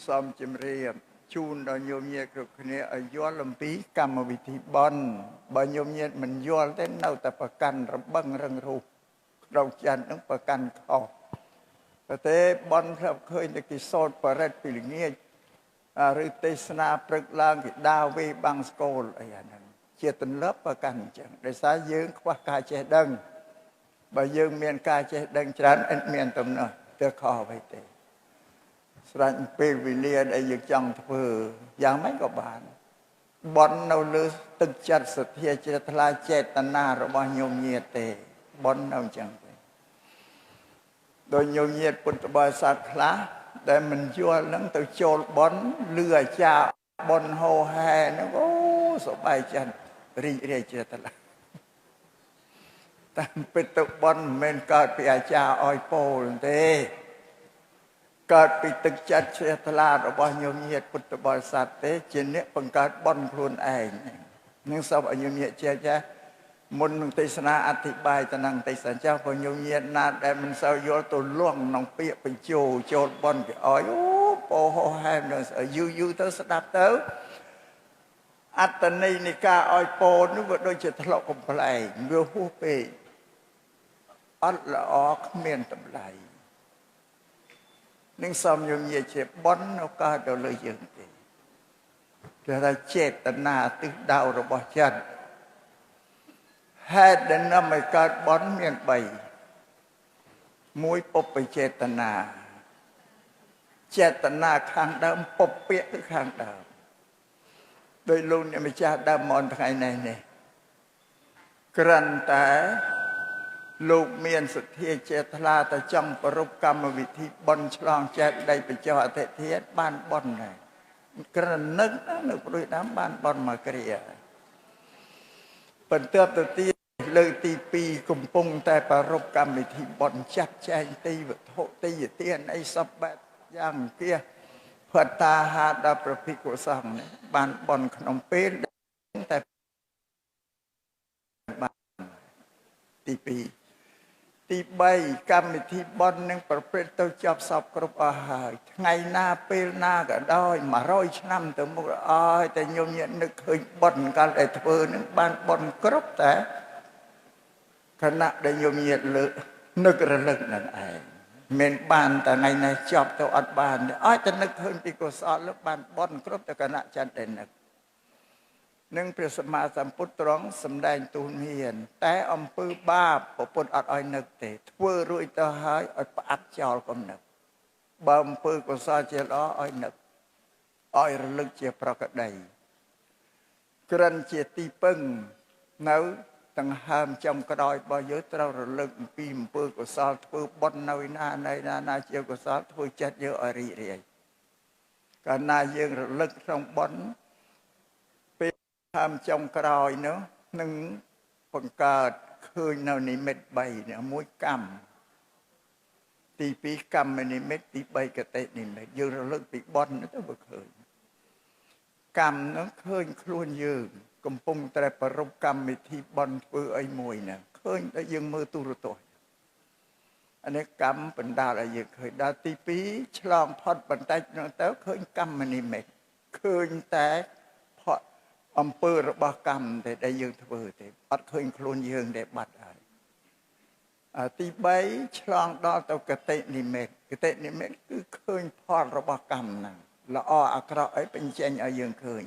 សំជំរាបជូនដល់ញោមញាតិគ្រប់គ្នាឲ្យយល់អំពីកម្មវិធីបន់បើញោមញាតិមិនយល់ទេនៅតែប្រកាន់របឹងរឹងរូសក្នុងច័ន្ទនឹងប្រកាន់ខុសតែបន់ធ្លាប់ឃើញតែគេសូត្របរិទ្ធពីល្ងាចឬទេសនាព្រឹកឡើងគេដើរវេបាំងស្គលអីអាហ្នឹងជាទម្លាប់ប្រកាន់អញ្ចឹងដោយសារយើងខ្វះការចេះដឹងបើយើងមានការចេះដឹងច្រើនឥតមានទំនោរទៅខុសអ្វីទេស្រេចពេលវេលាដែលយើងចង់ធ្វើយ៉ាងម៉េចក៏បានបន់នៅលើទឹកចិត្តសទ្ធាជ្រះថ្លាចេតនារបស់ញោមញាតិទេបន់នៅអញ្ចឹងទេដោយញោមញាតិពុទ្ធបរិស័ទខ្លះដែលមិនយល់នឹងទៅចូលបន់លឺអាចារ្យបន់ហោហែហ្នឹងអូសប្បាយចិត្តរីករាយជ្រះថ្លាតាមពិតទៅបន់មិនមែនកើតពីអាចារ្យឲ្យពោលទេកើតពីទឹកចិត្តជ្រះថ្លារបស់ញោមញាតិពុទ្ធបរិស័ទទេជាអ្នកបង្កើតបន់ខ្លួនឯងនឹងសូមឲ្យញោមញាតិចេះមុននឹងទេសនាអធិប្បាយទៅនឹងទេសនាចាស់ព្រោះញោមញាតិណាដែលមិនសូវយល់ទៅលងក្នុងពាក្យបញ្ជោចូលបន់គេឲ្យអូពោហោហែមនឹងយូរទៅស្ដាប់ទៅអត្តន័យនៃការឲ្យពោនោះវាដូចជាធ្លុកកំ pl ែងវាហួសពេកអត់ល្អគ្មានតម្លៃនឹងសំញោមញាតិជាបន់នៅកើតទៅលើយើងទេគេថាចេតនាទិសដៅរបស់ចិត្តហេតុដែលនាំឲ្យកើតបន់មាន3មួយពុព្វចេតនាចេតនាខាងដើមពុព្វគឺខាងដើមដោយលោកអ្នកម្ចាស់ដើមមកថ្ងៃនេះគ្រាន់តែលោកមានសទ្ធាចេតថ្លាតែចង់ប្រពកម្មវិធីបន់ឆ្លងចែកដីបញ្ចុះអធិធានបានបន់ដែរគ្រាន់នឹកនៅព្រួយដើមបានបន់មកគ្រាបន្ទាប់ទៅទៀតលើកទី2កំពុងតែប្រពកម្មវិធីបន់ចាត់ចែងទីវត្ថុទីយទានអីសពបែបយ៉ាងគៀផតតាហាដល់ព្រះភិក្ខុសង្ឃបានបន់ក្នុងពេលតែបានទី2ទី3កម្មវិធីបន់នឹងប្រព្រឹត្តទៅចប់សពគ្រប់អស់ហើយថ្ងៃណាពេលណាក៏ដោយ100ឆ្នាំទៅមុខអើយតែញោមញាតិនឹកឃើញបន់កាលដែលធ្វើនឹងបានបន់គ្រប់តែខណៈដែលញោមញាតិលើកនឹករលឹកនឹងឯងមិនបានតែថ្ងៃនេះចប់ទៅអត់បានទេអត់តែនឹកឃើញពីកុសលលើបានបន់គ្រប់តែគណៈចន្ទដែលនឹកនឹងព្រះសម្មាសម្ពុទ្ធទ្រង់សម្ដែងទូលមានតែអំពើបាបប្រពុតអត់ឲ្យនឹកទេធ្វើរួចទៅហើយឲ្យផ្អាប់ចោលកុំនឹកបើអំពើកុសលជាល្អឲ្យនឹកឲ្យរលឹកជាប្រកដីក្រិនជាទីពឹងនៅដង្ហើមចំក្រោយរបស់យើងត្រូវរលឹកអំពីអំពើកុសលធ្វើបុណ្យនៅណាជាកុសលធ្វើចិត្តយើងឲ្យរីករាយកាលណាយើងរលឹកក្នុងបុណ្យតាមចុងក្រោយនោះនឹងបង្កើតឃើញនៅនិមិត្ត3នេះមួយកម្មទី2កម្មនិមិត្តទី3កតិនិមិត្តយើងរលឹកពីបុណ្យទៅវាឃើញកម្មនោះឃើញខ្លួនយើងកំពុងតែប្រពកម្មវិធីបុណ្យធ្វើអីមួយណាឃើញតែយើងមើលទូរទស្សន៍អានេះកម្មបណ្ដាលឲ្យយើងឃើញដល់ទី2ឆ្លងផុតបន្តិចនោះទៅឃើញកម្មនិមិត្តឃើញតែផុតអំពើរបស់កម្មតែដែលយើងធ្វើទេអត់ឃើញខ្លួនយើងដែលបាត់ហើយទី3ឆ្លងដល់ទៅកតិនិមិត្តកតិនិមិត្តគឺឃើញផលរបស់កម្មហ្នឹងល្អអាក្រក់អីបញ្ចេញឲ្យយើងឃើញ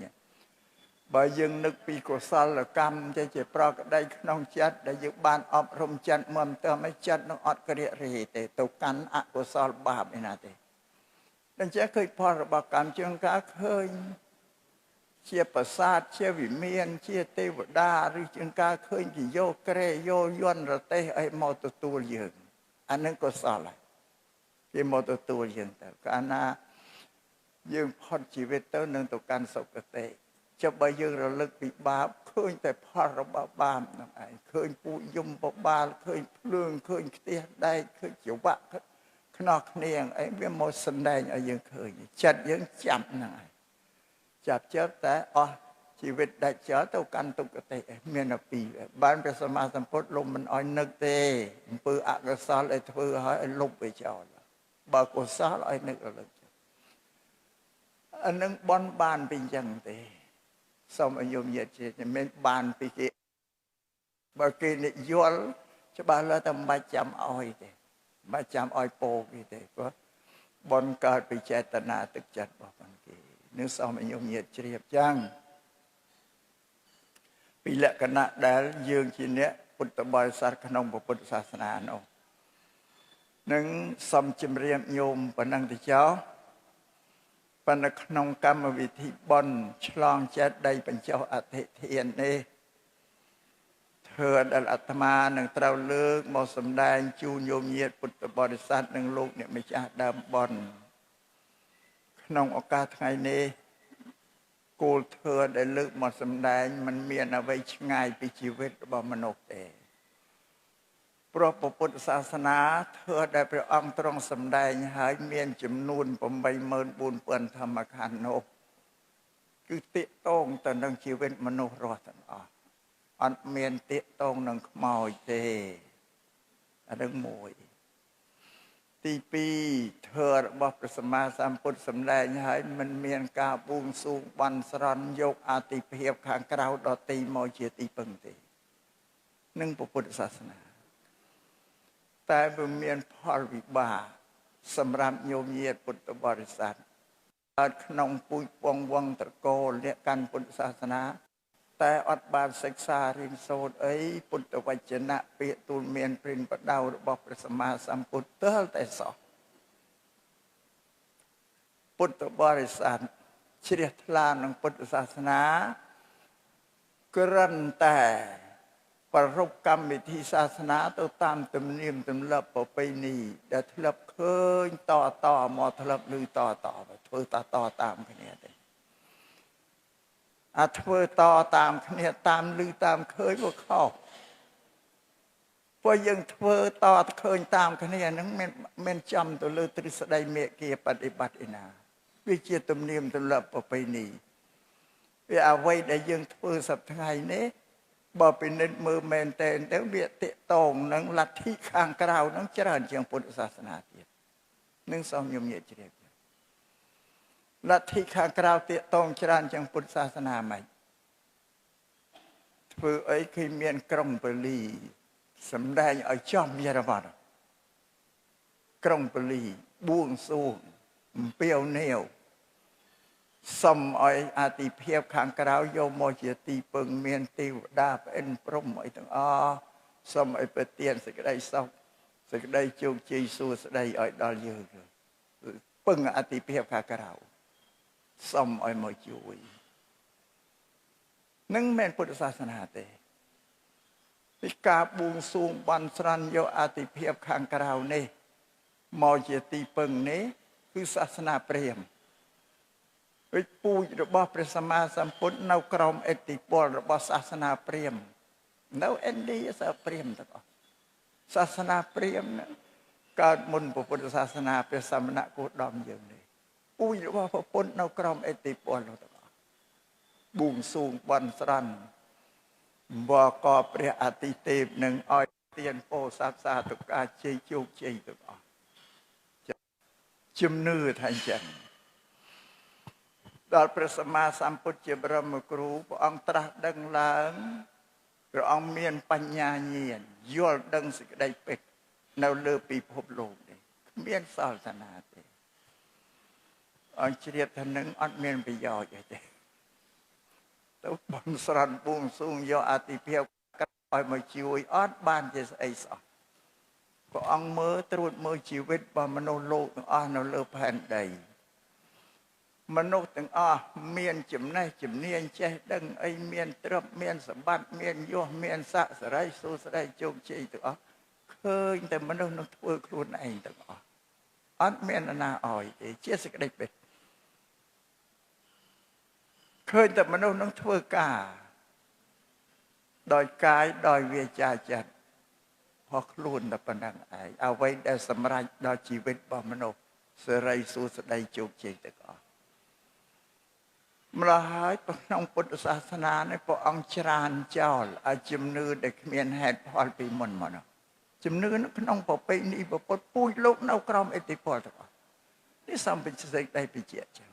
បើយើងនឹកពីកុសលកម្មជាប្រកដីក្នុងចិត្តដែលយើងបានអប់រំចិត្តមកទៅឲ្យចិត្តនឹងអត់ក្រៀករេទេទៅកាន់អកុសលបាបឯណាទេដូច្នេះឃើញផលរបស់កម្មជាងការឃើញជាប្រាសាទជាវិមានជាទេវតាឬជាងការឃើញគេយកក្រែយកយន្តរទេះអីមកទទួលយើងអានឹងកុសលហើយគេមកទទួលយើងទៅកាលណាយើងផុតជីវិតទៅនឹងទៅកាន់សុគតិចុះបើយើងរលឹកពីបាបឃើញតែផលរបស់បាបហ្នឹងឯងឃើញពូជយមបបាលឃើញភ្លើងឃើញខ្ទះដែកឃើញចង្វាក់ខ្នោះគ្នាអីវាមកសំដែងឲ្យយើងឃើញចិត្តយើងចាប់ហ្នឹងឯងចាប់ចិត្តតែអស់ជីវិតដាច់ចោលទៅកាន់ទុគតិមានតែពីរបានព្រះសម្មាសម្ពុទ្ធលោកមិនអោយនឹកទេអំពើអកុសលឲ្យធ្វើឲ្យលុបវាចោលបើកុសលឲ្យនឹករលឹក អានឹងបនបានពីអញ្ចឹងទេសូមឲ្យញោមញាតិជាមិនបានពីគេបើគេនិយល់ច្បាស់លើតែមិនបាច់ចាំអោយទេមិនបាច់ចាំអោយពោគេទេព្រោះបនកើតពីចេតនាទឹកចិត្តរបស់បានគេនឹងសូមឲ្យញោមញាតិជ្រាបចឹងពីលក្ខណៈដែលយើងជាអ្នកពុទ្ធបរិស័ទក្នុងពុទ្ធសាសនានោះនឹងសូមជម្រាបញោមប៉ុណ្ណឹងទៅចោលប៉ុន្តែក្នុងកម្មវិធីបន់ឆ្លងចេតិយបញ្ចុះអធិធាននេះធ្វើដល់អាត្មានឹងត្រូវលើកមកសម្ដែងជូនញោមញាតិពុទ្ធបរិស័ទនិងលោកអ្នកម្ចាស់ដើមបន់ក្នុងឱកាសថ្ងៃនេះគោលធ្វើដែលលើកមកសម្ដែងมันមានអ្វីឆ្ងាយពីជីវិតរបស់មនុស្សទេព្រោះពុទ្ធសាសនាធ្វើដែលព្រះអង្គទ្រង់សម្ដែងហើយមានចំនួន 84000 ធម្មខណ្ឌនោះគឺទាក់ទងទៅនឹងជីវិតមនុស្សរាល់ទាំងអស់អត់មានទាក់ទងនឹងខ្មោចទេអានឹងមួយទី2ធ្វើរបស់ព្រះសម្មាសម្ពុទ្ធសម្ដែងហើយមិនមានការបួងសួងបន់ស្រន់យកអាទិភាពខាងក្រៅដទៃមកជាទីពឹងទេនឹងពុទ្ធសាសនាតែវាមានផលវិបាកសម្រាប់ញោមញាតិពុទ្ធបរិស័ទកើតក្នុងពូជពងវងត្រកូលអ្នកកាន់ពុទ្ធសាសនាតែអត់បានសិក្សារៀនសូត្រអីពុទ្ធវចនៈពាក្យទូលមានព្រិនបដៅរបស់ព្រះសម្មាសម្ពុទ្ធទើបតែសោះពុទ្ធបរិស័ទជ្រះថ្លានឹងពុទ្ធសាសនាគ្រាន់តែប្ររពកម្មវិធីសាសនាទៅតាមទំនៀមទម្លាប់ប្រពៃណីដែលធ្លាប់ឃើញតមកធ្លាប់ឮតធ្វើតតាមគ្នាទេអាធ្វើតតាមគ្នាតាមឮតាមឃើញវាខុសព្រោះយើងធ្វើតឃើញតាមគ្នាហ្នឹងមិនចំទៅលើទ្រឹស្ដីមេគាបដិបត្តិឯណាវាជាទំនៀមទម្លាប់ប្រពៃណីវាអ្វីដែលយើងធ្វើសប្តាហ៍ថ្ងៃនេះបើពិនិត្យមើលមែនតែនទៅវាតេតងនឹងលទ្ធិខាងក្រៅនឹងច្រើនជាងពុទ្ធសាសនាទៀតនឹងសូមញោមញាតិជ្រាបលទ្ធិខាងក្រៅតេតងច្រើនជាងពុទ្ធសាសនាមិនធ្វើអីគឺមានក្រុងពលីសម្ដែងឲ្យចំយរវត្តក្រុងពលីបួងសួងអំពាវនាវសុំឲ្យអាទិភាពខាងក្រៅយកមកជាទីពឹងមានទេវតាប្អិនព្រំអីទាំងអស់សុំឲ្យប្រទានសេចក្តីសុខសេចក្តីជោគជ័យសួស្តីឲ្យដល់យើងពឹងអាទិភាពខាងក្រៅសុំឲ្យមកជួយនឹងមិនពុទ្ធសាសនាទេពីការបួងសួងបន់ស្រន់យកអាទិភាពខាងក្រៅនេះមកជាទីពឹងនេះគឺសាសនាព្រាហ្មណ៍វិពូជរបស់ព្រះសម្មាសម្ពុទ្ធនៅក្រោមឥទ្ធិពលរបស់សាសនាព្រាហ្មណ៍នៅឥណ្ឌាសាព្រាហ្មណ៍ទាំងអស់សាសនាព្រាហ្មណ៍កើតមុនពុទ្ធសាសនាព្រះសមណគោតមយើងនេះពូជរបស់ព្រះពុទ្ធនៅក្រោមឥទ្ធិពលទាំងអស់បួងសួងបន់ស្រន់បកព្រះអតិទេពនឹងឲ្យទានពោសាសាទុកាជ័យជោគជ័យទាំងអស់ជំនឿថាអញ្ចឹងដល់ព្រះសម្មាសម្ពុទ្ធជាបរមគ្រូព្រះអង្គត្រាស់ដឹងឡើងព្រះអង្គមានបញ្ញាញាណយល់ដឹងសេចក្តីពិតនៅលើពិភពលោកនេះគ្មានសល់តាណាទេអង្គជ្រាបថានឹងអត់មានប្រយោជន៍អីទេទៅបំស្រន់បួងសួងយកអតិភិបឲ្យមកជួយអត់បានជាស្អីសោះព្រះអង្គមើលត្រួតមើលជីវិតរបស់មនុស្សលោកទាំងអស់នៅលើផែនដីមនុស្សទាំងអស់មានចំណេះជំនាញចេះដឹងអីមានទ្រព្យមានសម្បត្តិមានយសមានស័ក្តិសិរីសួស្តីជោគជ័យទាំងអស់ឃើញតែមនុស្សនឹងធ្វើខ្លួនឯងទាំងអស់អត់មាននរណាអោយទេជាសេចក្តីពិតឃើញតែមនុស្សនឹងធ្វើការដោយកាយដោយវាចាចិត្តផុសខ្លួនតែប៉ុណ្ណឹងឯងអ្វីដែលសម្រេចដល់ជីវិតរបស់មនុស្សសិរីសួស្តីជោគជ័យទាំងអស់ម្ល៉េះហើយក្នុងពុទ្ធសាសនានេះព្រះអង្គច្រានចោលឲ្យជំនឿដែលគ្មានហេតុផលពីមុនមកនោះជំនឿនៅក្នុងប្រពៃណីពុទ្ធពូជលោកនៅក្រោមឥទ្ធិពលទាំងអស់នេះសំបញ្ញសេចក្តីបញ្ជាក់ចឹង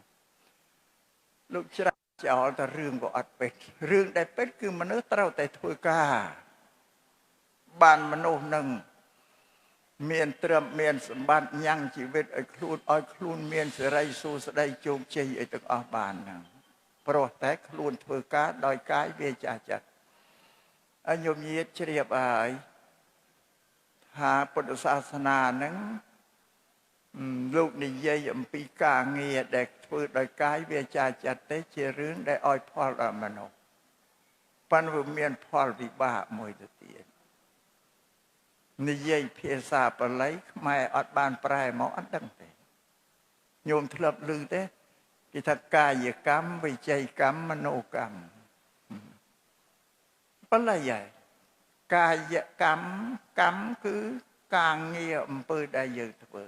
លោកច្រាស់ចោលតែរឿងក៏អត់ពេចរឿងដែលពេចគឺមនុស្សត្រូវតែធ្វើការបានមនុស្សនឹងមានត្រឹមមានសម្បត្តិញ៉ាំងជីវិតឲ្យខ្លួនមានសេរីសួស្តីជោគជ័យឲ្យទាំងអស់បានហ្នឹងព្រោះតែខ្លួនធ្វើការដោយកាយវាចាចិត្តអញ្ញោមញាតជ្រាបហើយថាពុទ្ធសាសនាហ្នឹងលោកនិយាយអំពីការងារដែលធ្វើដោយកាយវាចាចិត្តទេជារឿងដែលឲ្យផលដល់មនុស្សប៉ុន្តែវាមានផលវិបាកមួយទៅទៀតនិយាយភាសាបាលីខ្មែរអត់បានប្រែមកអត់ដឹងទេញោមធ្លាប់ឮទេគេថាកាយកម្មវិច័យកម្មមโนកម្មបាលីហើយកាយកម្មគឺការងារអំពើដែលយើងធ្វើ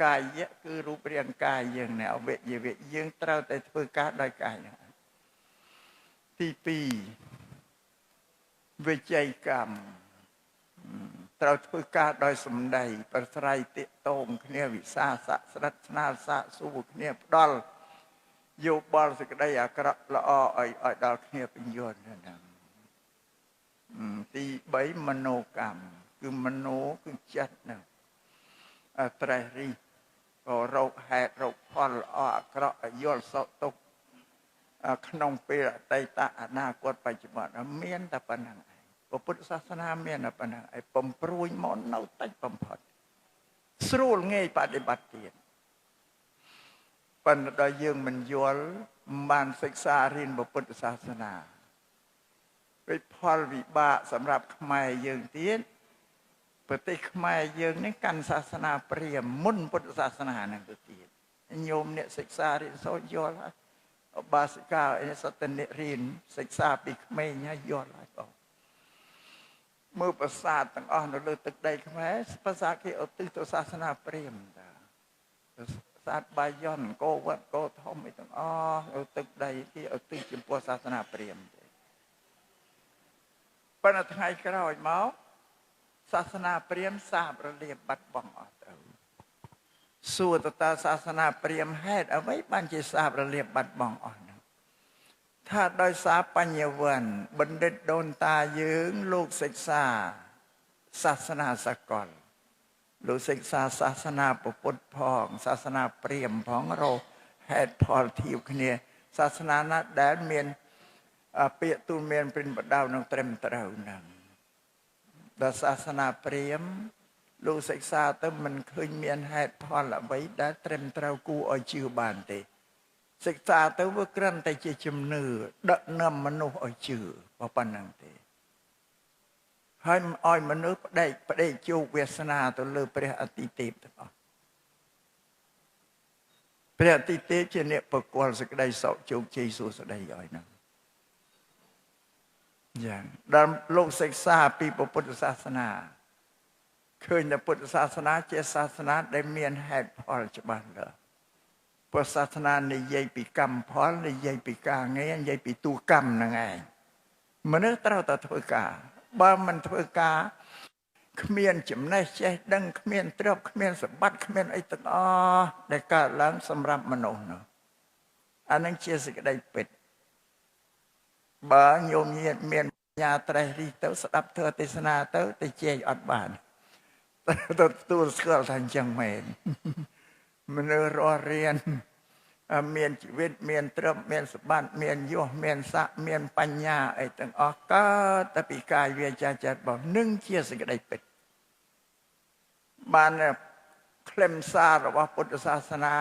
កាយៈគឺរូបរាងកាយយើងណែអវយវៈយើងត្រូវតែធ្វើការដោយកាយហ្នឹងទី2វិច័យកម្មត្រូវធ្វើការដោយសម្ដីប្រស្រ័យទាក់ទងគ្នាវិសាសៈស្រិតស្នាលសាកសួរគ្នាផ្ដល់យោបល់សេចក្តីអាក្រក់ល្អឲ្យដល់គ្នាពញ្ញន់ហ្នឹងទី3មโนកម្មគឺមโนគឺចិត្តហ្នឹងត្រេះរិះក៏រោគហេតុរោគផលល្អអាក្រក់យល់សោកទុក្ខក្នុងពេលអតីតអនាគតបច្ចុប្បន្នមានតែប៉ុណ្្នឹងឯងពុទ្ធសាសនាមានតែប៉ុណ្្នឹងឯងបំព្រួយមកនៅតិចបំផុតស្រួលងាយបដិបត្តិទៀតប៉ុន្តែដល់យើងមិនយល់បានសិក្សារៀនពុទ្ធសាសនាវិផលវិបាកសម្រាប់ខ្មែរយើងទៀតប្រទេសខ្មែរយើងនេះកាន់សាសនាព្រាហ្មណ៍មុនពុទ្ធសាសនាហ្នឹងទៅទៀតញោមអ្នកសិក្សារៀនសូត្រយល់ហើយឧបាសិកាអីសតនិរៀនសិក្សាពីក្មេងហើយយល់ហើយបងមើលប្រាសាទទាំងអស់នៅលើទឹកដីខ្មែរប្រាសាទគេឧទ្ទិសទៅសាសនាព្រាហ្មណ៍តាប្រាសាទបាយ័នកោវត្តកោធំអីទាំងអស់នៅទឹកដីគេឧទ្ទិសចំពោះសាសនាព្រាហ្មណ៍ទេប៉ុន្តែថ្ងៃក្រោយមកសាសនាព្រាហ្មណ៍សាបរលាបបាត់បង់អស់ទៅសួរតើសាសនាព្រាហ្មណ៍ហេតុអ្វីបានជាសាបរលាបបាត់បង់អស់នោះថាដោយសារបញ្ញវន្តបណ្ឌិតដូនតាយើងលោកសិក្សាសាសនាសកលលោកសិក្សាសាសនាពុទ្ធផងសាសនាព្រាហ្មណ៍ផងរកហេតុផលធៀបគ្នាសាសនាណាដែលមានពាក្យទូលមានព្រិនបដៅនឹងត្រឹមត្រូវហ្នឹងដល់សាសនាព្រាហ្មណ៍លោកសិក្សាទៅមិនឃើញមានហេតុផលអ្វីដែលត្រឹមត្រូវគួរឲ្យជឿបានទេសិក្សាទៅវាគ្រាន់តែជាជំនឿដឹកនាំមនុស្សឲ្យជឿប៉ុណ្ណឹងទេហើយឲ្យមនុស្សផ្ដេកជោគវាសនាទៅលើព្រះអតិទេពទាំងអស់ព្រះអតិទេពជាអ្នកប្រគល់សេចក្តីសុខជោគជ័យសួស្តីឲ្យហ្នឹងយ៉ាងដល់លោកសិក្សាពីពុទ្ធសាសនាឃើញថាពុទ្ធសាសនាជាសាសនាដែលមានហេតុផលច្បាស់លាស់ពុទ្ធសាសនានិយាយពីកម្មផលនិយាយពីការងារនិយាយពីទូកម្មហ្នឹងឯងមនុស្សត្រូវតែធ្វើការបើមិនធ្វើការគ្មានចំណេះចេះដឹងគ្មានទ្រព្យគ្មានសម្បត្តិគ្មានអីទាំងអស់ដែលកើតឡើងសម្រាប់មនុស្សនោះអានឹងជាសេចក្តីពិតបើញោមញាតមានបញ្ញាត្រេះរិះទៅស្ដាប់ធម៌ទេសនាទៅជែកអត់បានទៅទទួលស្គាល់ថាអញ្ចឹងមែនមនុស្សរស់រៀនមានជីវិតមានទ្រព្យមានសម្បត្តិមានយសមានស័ក្តិមានបញ្ញាអីទាំងអស់កើតតែពីកាយវាចាចិត្តរបស់នឹងជាសេចក្តីពិតបានខ្លឹមសាររបស់ពុទ្ធសាសនា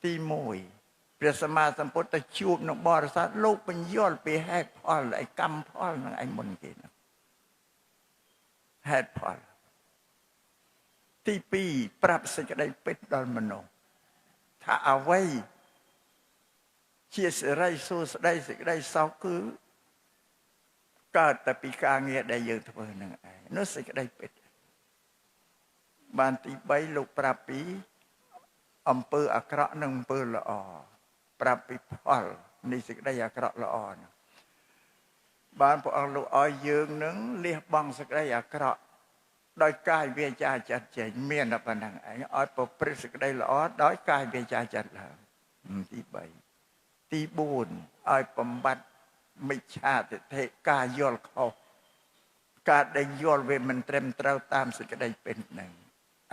ទី1ព្រះសម្មាសម្ពុទ្ធទៅជួបនឹងបរិស័ទលោកបញ្យល់ពីហេតុផលឯកម្មផលនឹងឯមុនគេណាហេតុផលទី2ប្រាប់សេចក្តីពិតដល់មនុស្សថាអ្វីជាសេរីសួស្តីសេចក្តីសុខគឺកើតតែពីការងារដែលយើងធ្វើនឹងឯងនោះសេចក្តីពិតបានទី3លោកប្រាប់ពីអំពើអាក្រក់និងអំពើល្អប្រាប់ពីផលនៃសេចក្តីអាក្រក់ល្អនោះបានព្រះអង្គលោកឲ្យយើងនឹងលះបង់សេចក្តីអាក្រក់ដោយកាយវាចាចិត្តចេញមានតែប៉ុណ្្នឹងឯងឲ្យប្រព្រឹត្តសេចក្តីល្អដោយកាយវាចាចិត្តឡើងទី3 ទី4ឲ្យបំបត្តិមិច្ឆាទិដ្ឋិការយល់ខុសការដែលយល់វាមិនត្រឹមត្រូវតាមសេចក្តីពិតហ្នឹង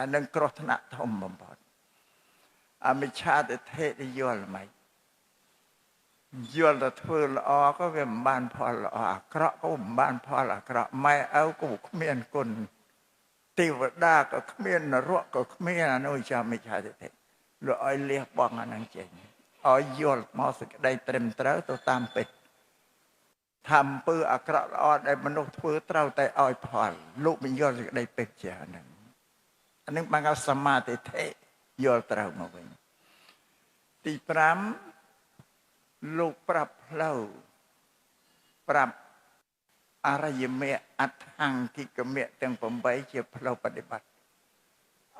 អានឹងគ្រោះថ្នាក់ធំបំផុតអមិច្ឆាទិដ្ឋិដែលយល់មិនយល់តែធ្វើល្អក៏វាមិនបានផលល្អអាក្រក់ក៏មិនបានផលអាក្រក់ម៉ែឪក៏គ្មានគុណទេវតាក៏គ្មាននរកក៏គ្មានអានោះចាំមិច្ឆាទិដ្ឋិលោកឲ្យលះបង់អានឹងចេញឲ្យយល់មកសេចក្តីត្រឹមត្រូវទៅតាមពិតធ្វើអំពើអាក្រក់ល្អដែលមនុស្សធ្វើត្រូវតែឲ្យផលលោកមិនយល់សេចក្តីពិតជាហ្នឹងអានឹងបានហៅសមាធិធិយល់ត្រូវមកវិញទី5លោកប្រាប់ផ្លូវប្រាប់អរិយមគ្គអដ្ឋង្គិកមគ្គទាំង8ជាផ្លូវបដិបត្តិ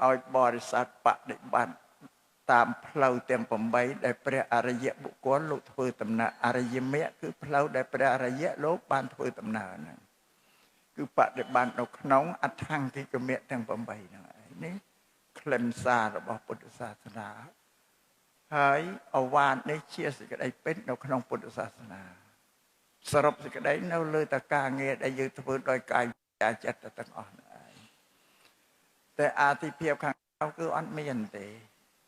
ឲ្យបរិស័ទបដិបត្តិតាមផ្លូវទាំង8ដែលព្រះអរិយបុគ្គលលោកធ្វើដំណើរអរិយមគ្គគឺផ្លូវដែលព្រះអរិយលោកបានធ្វើដំណើរហ្នឹងគឺបដិបត្តិនៅក្នុងអដ្ឋង្គិកមគ្គទាំង8ហ្នឹងឯងនេះខ្លឹមសាររបស់ពុទ្ធសាសនាហើយអវាទនេះជាសេចក្តីពិតនៅក្នុងពុទ្ធសាសនាសរុបសេចក្តីនៅលើតការងារដែលយើងធ្វើដោយកាយវិជ្ជាចិត្តទាំងអស់ហ្នឹងឯងតែអាទិភាពខាងក្រៅគឺអត់មានទេ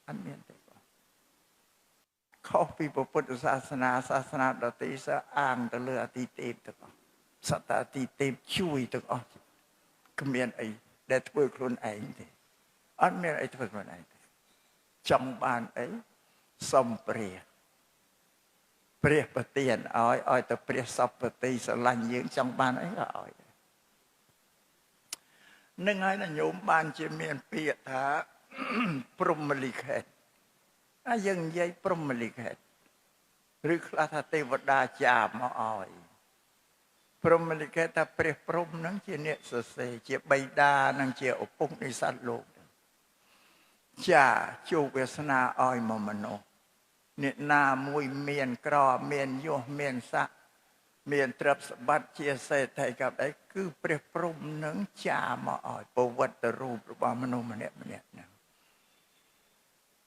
អត់មានទេខុសពីពុទ្ធសាសនាសាសនាដទៃសើអាងទៅលើអតិទេពទាំងអស់សត្វអតិទេពជួយទាំងអស់គ្មានអីដែលធ្វើខ្លួនឯងទេអត់មានអីធ្វើខ្លួនឯងទេចង់បានអីសុំព្រះប្រទានឲ្យទៅព្រះសពតិស្រឡាញ់យើងចង់បានអីក៏ឲ្យនឹងហើយញោមបានជាមានពាក្យថាព្រហ្មលិខិតយើងនិយាយព្រហ្មលិខិតឬខ្លះថាទេវតាចាមកឲ្យព្រហ្មលិខិតថាព្រះព្រហ្មនឹងជាអ្នកសរសេរជាបិតានិងជាឪពុកនៃសត្វលោកចាជោគវាសនាឲ្យមកមនុស្សអ្នកណាមួយមានក្រមានយសមានស័ក្តិមានទ្រព្យសម្បត្តិជាសេដ្ឋីកបអីគឺព្រះព្រហ្មនឹងចាមកឲ្យប្រវត្តិរូបរបស់មនុស្សម្នាក់ហ្នឹង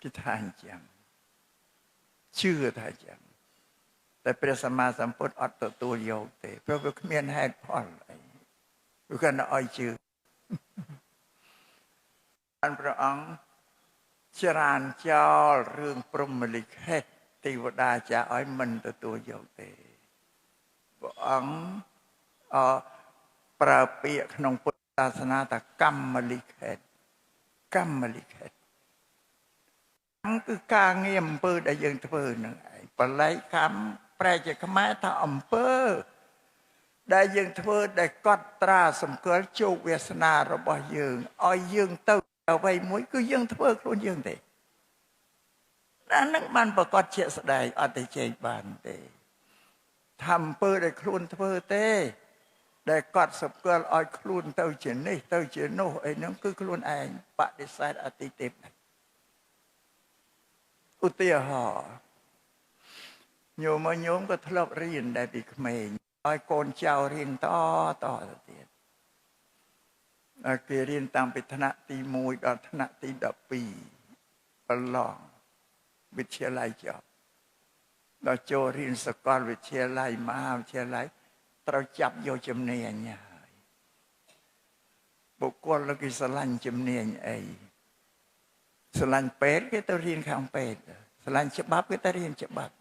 គេថាអញ្ចឹងជឿថាអញ្ចឹងតែព្រះសម្មាសម្ពុទ្ធអត់ទទួលយកទេព្រោះវាគ្មានហេតុផលអីវាគាត់ឲ្យជឿបានព្រះអង្គច្រានចោលរឿងព្រហ្មលិខិតទេវតាចាឲ្យមិនទទួលយកទេព្រះអង្គប្រើពាក្យក្នុងពុទ្ធសាសនាថាកម្មលិខិតកម្មលិខិតគឺការងារអំពើដែលយើងធ្វើនឹងឯងបល័យកម្មប្រែជាខ្មែរថាអំពើដែលយើងធ្វើដែលកត់ត្រាសម្គាល់ជោគវាសនារបស់យើងឲ្យយើងទៅអ្វីមួយគឺយើងធ្វើខ្លួនយើងទេអានឹងបានប្រកាសជាក់ស្ដែងអត់ទៅជែកបានទេថាអំពើដែលខ្លួនធ្វើទេដែលកត់សម្គាល់ឲ្យខ្លួនទៅជានេះទៅជានោះអីហ្នឹងគឺខ្លួនឯងបដិសេធអតិទេពឧទាហរណ៍ញោមក៏ធ្លាប់រៀនដែរពីក្មេងឲ្យកូនចៅរៀនតទៅទៀតគេរៀនតាំងពីថ្នាក់ទី1ដល់ថ្នាក់ទី12ប្រឡងវិទ្យាល័យចប់ដល់ចូលរៀនសាកលវិទ្យាល័យមហាវិទ្យាល័យត្រូវចាប់យកជំនាញហើយបុគ្គលគេស្រឡាញ់ជំនាញអីស្រឡាញ់ពេទ្យគេទៅរៀនខាងពេទ្យស្រឡាញ់ច្បាប់គេទៅរៀនច្បាប់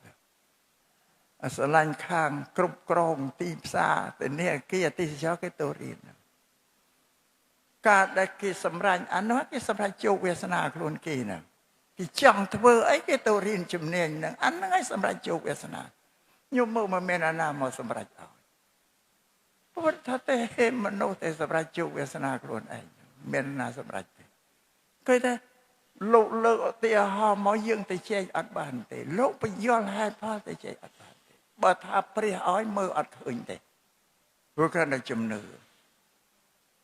ស្រឡាញ់ខាងគ្រប់គ្រងទីផ្សារទៅនេះគេអតិថិជនគេទៅរៀនការដែលគេសម្រេចអានោះគេសម្រេចជោគវាសនាខ្លួនគេហ្នឹងគេចង់ធ្វើអីគេទៅរៀនជំនាញហ្នឹងអាហ្នឹងឲ្យសម្រេចជោគវាសនាញោមមើលមិនមែនអាណាមកសម្រេចឲ្យពុទ្ធថាទេមនុស្សតែសម្រេចជោគវាសនាខ្លួនឯងមានណាសម្រេចទេគេថាលោកលើកឧទាហរណ៍មកយើងទៅជែកអត់បានទេលោកបញ្យល់ហេតុផលទៅជែកអត់បានទេបើថាព្រះឲ្យមើលអត់ឃើញទេព្រោះគ្រាន់តែជំនឿ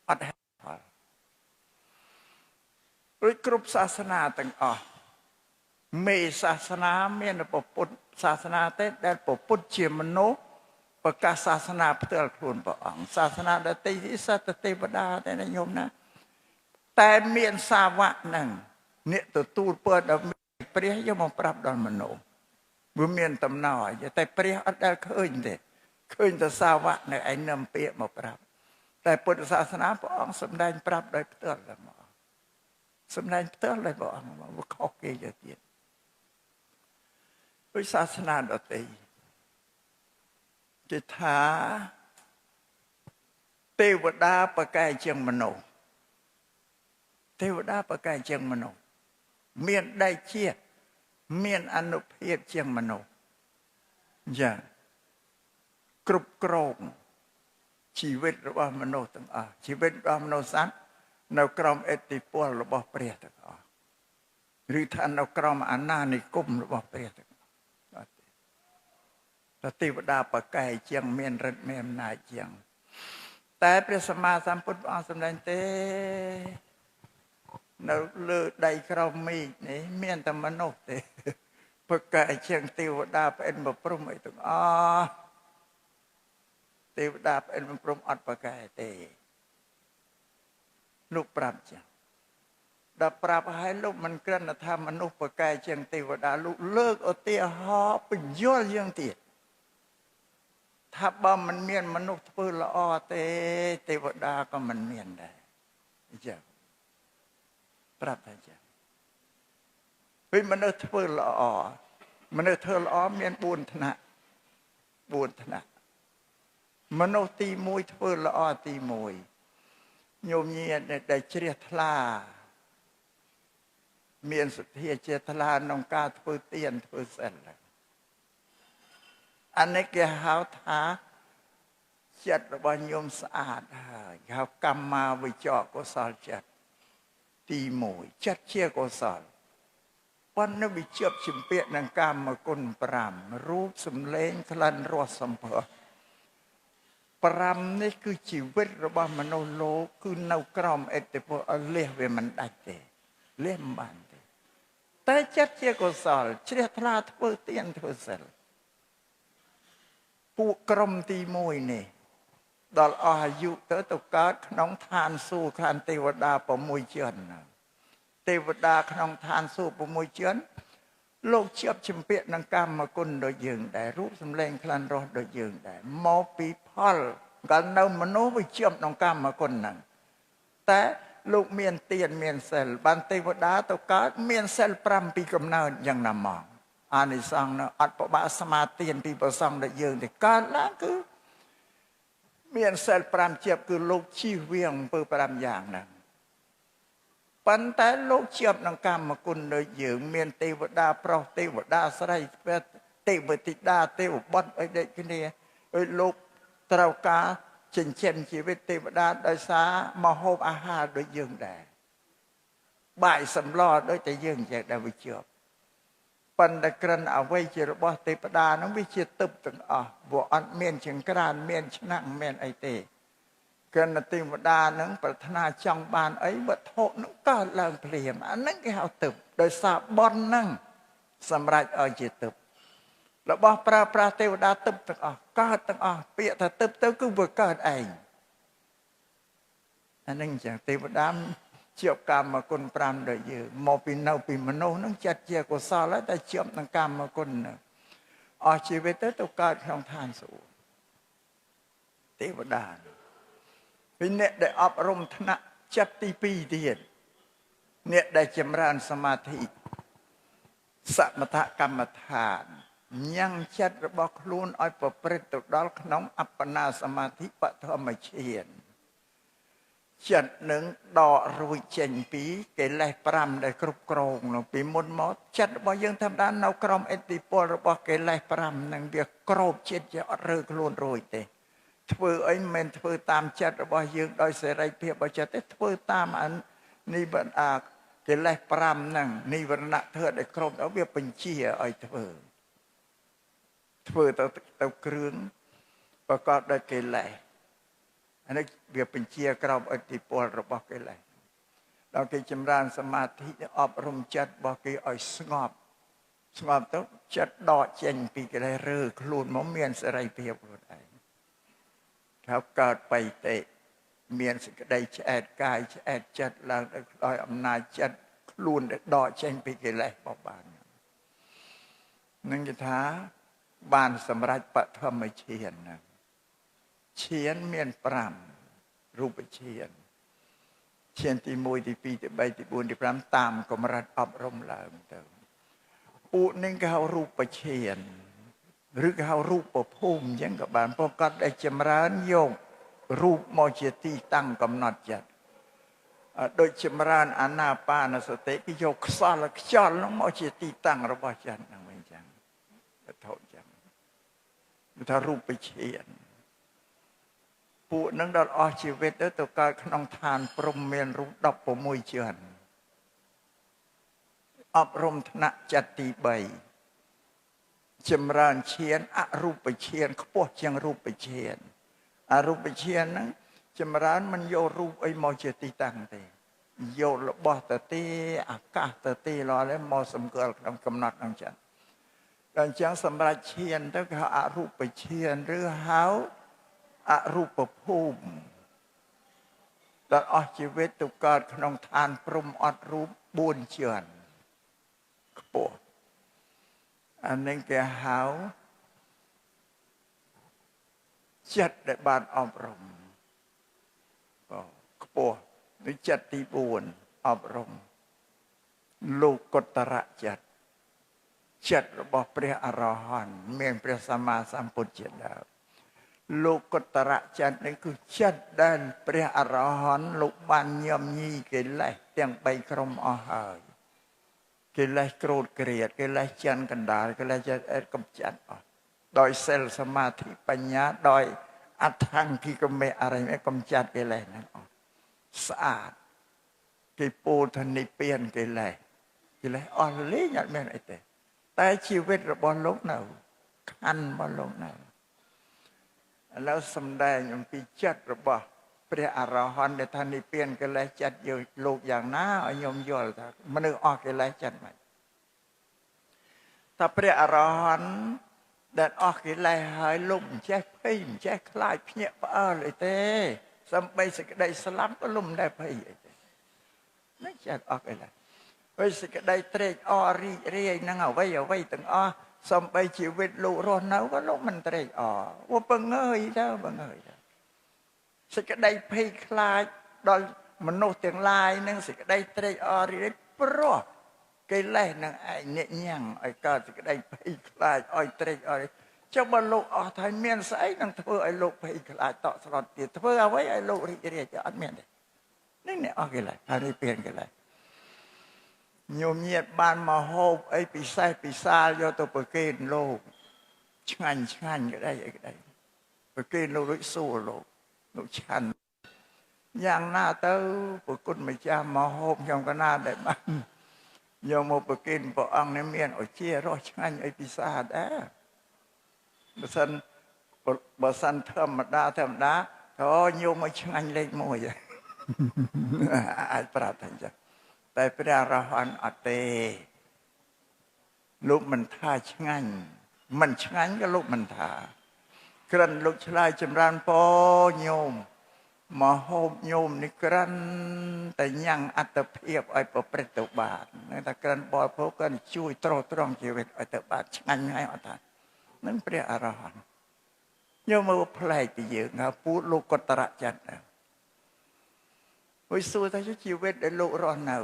អត់ហេតុផលដូចគ្រប់សាសនាទាំងអស់មេសាសនាមានពុទ្ធសាសនាទេដែលពុទ្ធជាមនុស្សប្រកាសសាសនាផ្ទាល់ខ្លួនព្រះអង្គសាសនាដទៃទីសត្វទេវតាតែញោមណាតែមានសាវកហ្នឹងអ្នកទទួលពរដល់ព្រះយកមកប្រាប់ដល់មនុស្ស វាមានតំណតែព្រះអត់ដែលឃើញទេឃើញតែសាវកនៅឯនាំពាក្យមកប្រាប់តែពុទ្ធសាសនាព្រះអង្គសម្ដែងប្រាប់ដោយផ្ទាល់តែមកសម្ដែងផ្ទាល់ដោយព្រះអង្គមកវាខុសគេទៅទៀតដោយសាសនាដទៃគេថាទេវតាប្រកែកជាងមនុស្សទេវតាប្រកែកជាងមនុស្សមានដៃជាមានអនុភាពជាងមនុស្សយ៉ាងគ្រប់គ្រងជីវិតរបស់មនុស្សទាំងអស់ជីវិតរបស់មនុស្សសត្វនៅក្រោមឥទ្ធិពលរបស់ព្រះទាំងអស់ឬថានៅក្រោមអាណានិគមរបស់ព្រះទាំងអស់អត់ទេទេវតាប្រកែកជាងមានឫទ្ធិមានអំណាចជាងតែព្រះសម្មាសម្ពុទ្ធព្រះអង្គសម្ដែងទេនៅលើដៃក្រោមមេឃនេះមានតែមនុស្សទេប្រកែកជាងទេវតាផ្អិនប្រព្រំអីទាំងអស់ទេវតាផ្អិនប្រព្រំអត់ប្រកែកទេលោកប្រាប់ចឹងដល់ប្រាប់ឲ្យលោកមិនគ្រាន់តែថាមនុស្សប្រកែកជាងទេវតាលោកលើកឧទាហរណ៍បញ្យល់យ៉ាងទៀតថាបើមិនមានមនុស្សធ្វើល្អទេទេវតាក៏មិនមានដែរអញ្ចឹងប្រាប់ថាចឹងពេលមនុស្សធ្វើល្អមនុស្សធ្វើល្អមាន4ថ្នាក់4ថ្នាក់មនុស្សទី1ធ្វើល្អទី1ញោមញាតដែលជ្រះថ្លាមានសទ្ធាជ្រះថ្លាក្នុងការធ្វើទានធ្វើសិលអានេះគេហៅថាចិត្តរបស់ញោមស្អាតហើយហៅកម្មាវិជ្ជកុសលចិត្តទី1ចិត្តជាកុសលប៉ុន្តែវាជាប់ជំពាក់នឹងកាមគុណ5រូបសម្លេងក្លិនរសសម្ផស្ស5នេះគឺជីវិតរបស់មនុស្សលោកគឺនៅក្រោមឥទ្ធិពលអលះវាមិនដាច់ទេលះមិនបានទេតែចិត្តជាកុសលជ្រះថ្លាធ្វើទានធ្វើសិលពួកក្រុមទី1នេះដល់អស់អាយុទៅកើតក្នុងឋានសួគ៌ខាងទេវតា6ជាន់ទេវតាក្នុងឋានសួគ៌6ជាន់លោកជាប់ជំពាក់នឹងកម្មគុណដូចយើងដែររូបសម្លេងក្លិនរសដូចយើងដែរមកពីផលកាលនៅមនុស្សវាជាប់ក្នុងកម្មគុណហ្នឹងតែលោកមានទានមានសិលបានទេវតាទៅកើតមានសិល5ពីកំណើតយ៉ាងណាមកអានិសង្សនៅអត់ប្របាក់ស្មាទានពីប្រសងដូចយើងទេកើតឡើងគឺមានសិល5ជាប់គឺលោកជៀសវាងអំពើ5យ៉ាងហ្នឹងប៉ុន្តែលោកជាប់នឹងកម្មគុណដូចយើងមានទេវតាប្រុសទេវតាស្រីទេវធីតាទេវបុត្រអីដូចគ្នាឲ្យលោកត្រូវការចិញ្ចឹមជីវិតទេវតាដោយសារមកហូបអាហារដូចយើងដែរបាយសម្លដូចតែយើងចេះដែលវាជាប់ប៉ុន្តែក្រិនអវ័យជារបស់ទេវតាហ្នឹងវាជាទឹកទាំងអស់ព្រោះអត់មានចង្ក្រានមានឆ្នាំងមានអីទេក្រិនទេវតាហ្នឹងប្រាថ្នាចង់បានអីវត្ថុហ្នឹងកើតឡើងភ្លាមអាហ្នឹងគេហៅទឹកដោយសារបន់ហ្នឹងសម្រាប់ឲ្យជាទឹករបស់ប្រើប្រាស់ទេវតាទឹកទាំងអស់កើតទាំងអស់ពាក្យថាទឹកទៅគឺវាកើតឯងអាហ្នឹងចឹងទេវតាជាប់កម្មគុណ5ដូចយើងមកពីនៅពីមនុស្សហ្នឹងចិត្តជាកុសលហើយតែជាប់នឹងកម្មគុណអស់ជីវិតទៅកើតក្នុងឋានសួគ៌ទេវតាពីអ្នកដែលអប់រំថ្នាក់ចិត្តទី2ទៀតអ្នកដែលចម្រើនសមាធិសមថកម្មដ្ឋានញ៉ាំងចិត្តរបស់ខ្លួនឲ្យប្រព្រឹត្តទៅដល់ក្នុងអបណាសមាធិបឋមฌានចិត្តនឹងដករួចចេញពីកិលេស5ដែលគ្រប់គ្រងនោះពីមុនមកចិត្តរបស់យើងធម្មតានៅក្រោមឥទ្ធិពលរបស់កិលេស5នឹងវាក្រោបចិត្តជាអត់រើខ្លួនរួចទេធ្វើអីមិនមែនធ្វើតាមចិត្តរបស់យើងដោយសេរីភាពរបស់ចិត្តទេធ្វើតាមនិវរណៈកិលេស5ហ្នឹងនិវរណៈធ្វើឲ្យគ្រប់ដល់វាបញ្ជាឲ្យធ្វើទៅគ្រឿងប្រកបដោយកិលេសអានេះវាបញ្ជាក្រោមឥទ្ធិពលរបស់កិលេសដល់គេចម្រើនសមាធិអប់រំចិត្តរបស់គេឲ្យស្ងប់ទៅចិត្តដកចេញពីកិលេសរើខ្លួនមកមានសេរីភាពខ្លួនឯងថាកើតបៃតេមានសេចក្តីឆ្អែតកាយឆ្អែតចិត្តឡើងដោយអំណាចចិត្តខ្លួនដែលដកចេញពីកិលេសបបាន នឹងគេថាបានសម្រេចបឋមឈានណាឈានមាន5រូបឈានឈានទី1ទី2ទី3ទី4ទី5តាមកម្រិតអប់រំឡើងទៅពួកនេះគេហៅរូបឈានឬគេហៅរូបភូមិអញ្ចឹងក៏បានប្រកាសដែលចម្រើនយករូបមកជាទីតាំងកំណត់ចិត្តដូចចម្រើនអាណាបានសតិគេយកខ្សលខ្យល់នោះមកជាទីតាំងរបស់ចិត្តហ្នឹងវិញចឹងវត្ថុចឹងគឺថារូបឈានពួកនឹងដល់អស់ជីវិតទៅកើតក្នុងឋានព្រំមានរូប16ជាន់អប់រំថ្នាក់ចិត្តទី3ចម្រើនឈានអរូបឈានខ្ពស់ជាងរូបឈានអរូបឈានហ្នឹងចម្រើនមិនយករូបអីមកជាទីតាំងទេយករបស់ទៅទីអាកាសទៅទីឡើយមកសម្គាល់ក្នុងកំណត់ក្នុងចិត្តដល់អញ្ចឹងសម្រាប់ឈានទៅគេហៅអរូបឈានឬហៅអរូបភូមិដល់អស់ជីវិតទៅកើតក្នុងឋានព្រំអត់រូប4ជាន់ខ្ពស់អានេះគេហៅចិត្តដែលបានអប់រំខ្ពស់ដូចចិត្តទី4អប់រំលោកកុត្តរចិត្តចិត្តរបស់ព្រះអរហន្តមានព្រះសម្មាសម្ពុទ្ធជាដើមលោកកុត្តរចិត្តនេះគឺចិត្តដែលព្រះអរហន្តលោកបានញោមញីកិលេសទាំង3ក្រុមអស់ហើយកិលេសក្រោធក្រៀតកិលេសច័ន្ទកណ្ដាលកិលេសចិត្តអេតកំចាត់អស់ដោយសិលសមាធិបញ្ញាដោយអដ្ឋង្គិកមេអរិយកំចាត់កិលេសហ្នឹងអស់ស្អាតគេពោលថានិព្វានកិលេសអស់លេងអត់មានអីទេតែជីវិតរបស់លោកនៅខណ្ឌរបស់លោកនៅឥឡូវសំដែងអំពីចិត្តរបស់ព្រះអរហន្តដែលថានិព្វានកិលេសចិត្តយកលោកយ៉ាងណាឲ្យខ្ញុំយល់ថាមនុស្សអស់កិលេសចិត្តមិនថាព្រះអរហន្តដែលអស់កិលេសហើយលោកមិនចេះភ័យមិនចេះខ្លាចភ្ញាក់ផ្អើលអីទេសំបីសេចក្តីស្លាប់ក៏លំដែរភ័យអីទេនឹងចិត្តអស់កិលេសហើយសេចក្តីត្រេកអររីករាយនឹងអ្វីទាំងអស់សំបីជីវិតលោករស់នៅក៏លោកមិនត្រេកអរព្រោះបង្ងើយទៅសេចក្តីភ័យខ្លាចដល់មនុស្សទាំងឡាយនឹងសេចក្តីត្រេកអររីករាយព្រោះកិលេសនឹងឯងអ្នកញ៉ាំងឲ្យកើតសេចក្តីភ័យខ្លាចឲ្យត្រេកអរចុះបើលោកអស់ហើយមានស្អីនឹងធ្វើឲ្យលោកភ័យខ្លាចតក់ស្លុតទៀតធ្វើអ្វីឲ្យលោករីករាយអត់មានទេនេះអ្នកអស់កិលេសហើយនេះពៀនកិលេសញោមញាតបានមកហូបអីពិសេសពិសាលយកទៅប្រគេនលោកឆ្ងាញ់ក្តីអីក្តីប្រគេនលោកដូចសួរលោកឆាន់យ៉ាងណាទៅប្រគុណម្ចាស់មកហូបខ្ញុំកណាដែលបានយកមកប្រគេនព្រះអង្គនេះមានឱជារសឆ្ងាញ់អីពិសាដែរបើសិនធម្មតាទៅញោមឲ្យឆ្ងាញ់លេខ1អាចប្រាប់ថាអញ្ចឹងតែព្រះអរហន្តអត់ទេលោកមិនថាឆ្ងាញ់មិនឆ្ងាញ់ក៏លោកមិនថាក្រិនលោកឆ្លើយចម្រើនពរញោមមកហូបញោមនេះក្រិនតែញ៉ាំងអត្តភាពឲ្យប្រព្រឹត្តទៅបានតែក្រិនបរិភោគក៏ជួយត្រោះត្រង់ជីវិតឲ្យទៅបានឆ្ងាញ់ហើយអត់ថានឹងព្រះអរហន្តញោមមកផ្លែកពីយើងណាពូលោកកុត្តរចិត្តហើយសួរថាជីវិតដែលលោករស់នៅ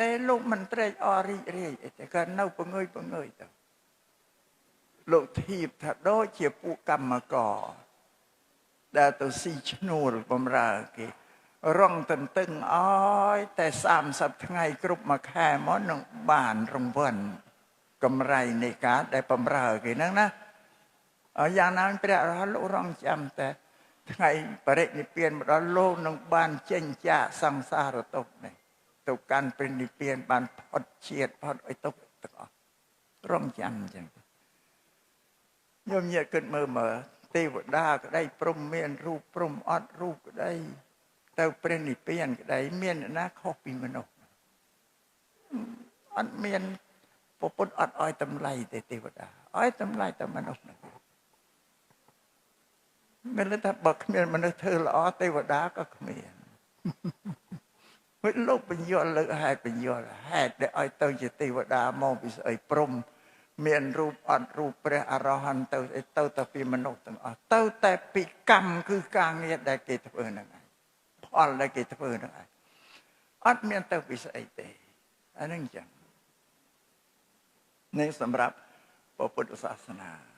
តែលោកមិនត្រេកអររីករាយទេក៏នៅពងើយទៅលោកធៀបថាដូចជាពួកកម្មករដែលទៅស៊ីឈ្នួលបំរើគេរងទន្ទឹងអើយតែ30ថ្ងៃគ្រប់មួយខែមកនឹងបានរង្វាន់កម្រៃនៃការដែលបំរើគេហ្នឹងណាយ៉ាងណាព្រះអរហន្តលោករងចាំតែថ្ងៃបរិនិព្វានមកដល់លោកនឹងបានចេញចាកសង្សារទុក្ខនេះទៅកាន់ព្រះនិព្វានបានផុតជាតិផុតអីទុក្ខទាំងអស់រងចាំអញ្ចឹងញោមញាតគិតមើលទេវតាក្តីព្រំមានរូបព្រំអត់រូបក្តីទៅព្រះនិព្វានក្តីមានអ្នកណាខុសពីមនុស្សអត់មានពុទ្ធអត់ឲ្យតម្លៃទេទេវតាឲ្យតម្លៃតែមនុស្សហ្នឹងមិនថាបើគ្មានមនុស្សធ្វើល្អទេវតាក៏គ្មានលោកបញ្យល់លើកហេតុបញ្យល់ហេតុដែលឲ្យទៅជាទេវតាមកពីស្អីព្រំ មានរូបអត់រូបព្រះអរហន្តទៅតែពីមនុស្សទាំងអស់ទៅតែពីកម្មគឺការងារដែលគេធ្វើហ្នឹងឯងផលដែលគេធ្វើហ្នឹងឯងអត់មានទៅពីស្អីទេអាហ្នឹងអញ្ចឹងនេះសម្រាប់ពុទ្ធសាសនា